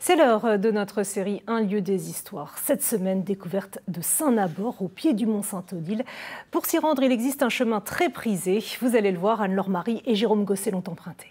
C'est l'heure de notre série Un lieu des histoires. Cette semaine, découverte de Saint-Nabor, au pied du mont Saint-Odile. Pour s'y rendre, il existe un chemin très prisé. Vous allez le voir, Anne-Laure Marie et Jérôme Gosset l'ont emprunté.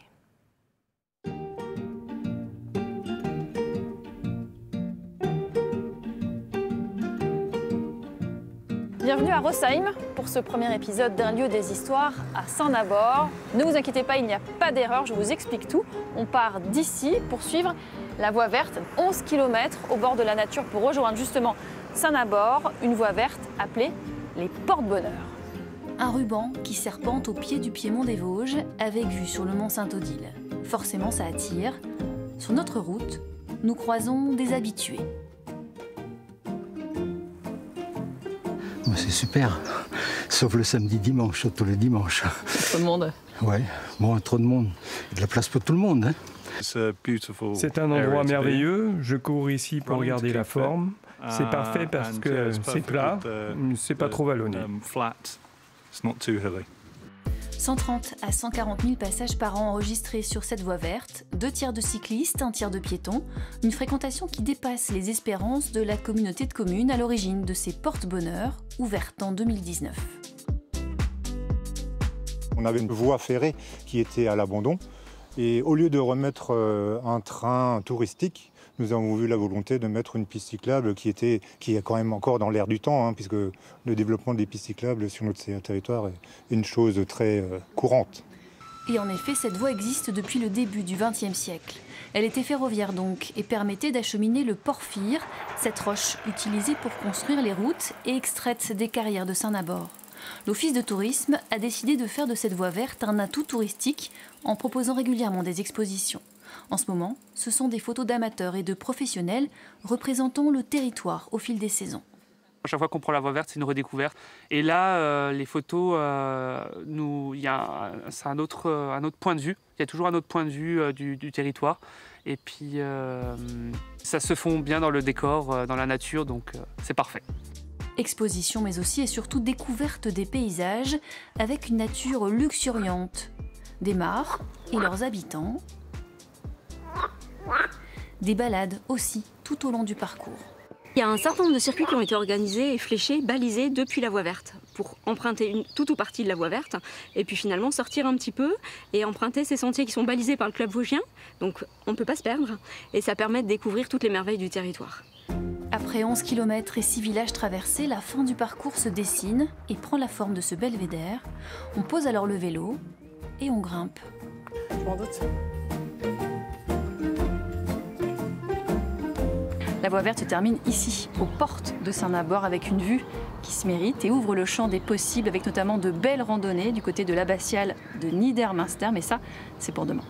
Bienvenue à Rosheim pour ce premier épisode d'Un lieu des histoires à Saint-Nabor. Ne vous inquiétez pas, il n'y a pas d'erreur, je vous explique tout. On part d'ici pour suivre la voie verte, 11 km au bord de la nature pour rejoindre justement Saint-Nabor, une voie verte appelée les Porte-Bonheur. Un ruban qui serpente au pied du piémont des Vosges avec vue sur le mont Saint-Odile. Forcément, ça attire. Sur notre route, nous croisons des habitués. C'est super, sauf le samedi-dimanche, tous les dimanches. Trop de monde. Ouais, bon, trop de monde. Il y a de la place pour tout le monde. Hein. C'est un endroit merveilleux. Je cours ici pour regarder la forme. C'est parfait parce que c'est plat, c'est pas trop vallonné. 130 à 140 000 passages par an enregistrés sur cette voie verte, 2 tiers de cyclistes, 1 tiers de piétons, une fréquentation qui dépasse les espérances de la communauté de communes à l'origine de ces Porte-Bonheur, ouvertes en 2019. On avait une voie ferrée qui était à l'abandon et au lieu de remettre un train touristique, nous avons eu la volonté de mettre une piste cyclable qui est quand même encore dans l'air du temps, hein, puisque le développement des pistes cyclables sur notre territoire est une chose très courante. Et en effet, cette voie existe depuis le début du XXe siècle. Elle était ferroviaire donc et permettait d'acheminer le porphyre, cette roche utilisée pour construire les routes et extraite des carrières de Saint-Nabor. L'Office de tourisme a décidé de faire de cette voie verte un atout touristique en proposant régulièrement des expositions. En ce moment, ce sont des photos d'amateurs et de professionnels représentant le territoire au fil des saisons. À chaque fois qu'on prend la voie verte, c'est une redécouverte. Et là, les photos, c'est un autre point de vue. Il y a toujours un autre point de vue du territoire. Et puis, ça se fond bien dans le décor, dans la nature, donc c'est parfait. Exposition, mais aussi et surtout découverte des paysages avec une nature luxuriante. Des mares et leurs habitants. Des balades aussi, tout au long du parcours. Il y a un certain nombre de circuits qui ont été organisés et fléchés, balisés depuis la voie verte, pour emprunter toute ou partie de la voie verte, et puis finalement sortir un petit peu et emprunter ces sentiers qui sont balisés par le club vosgien, donc on ne peut pas se perdre, et ça permet de découvrir toutes les merveilles du territoire. Après 11 km et 6 villages traversés, la fin du parcours se dessine et prend la forme de ce belvédère. On pose alors le vélo et on grimpe. Je m'en doute. La voie verte se termine ici, aux portes de Saint-Nabor, avec une vue qui se mérite et ouvre le champ des possibles, avec notamment de belles randonnées du côté de l'abbatiale de Niedermünster, mais ça, c'est pour demain.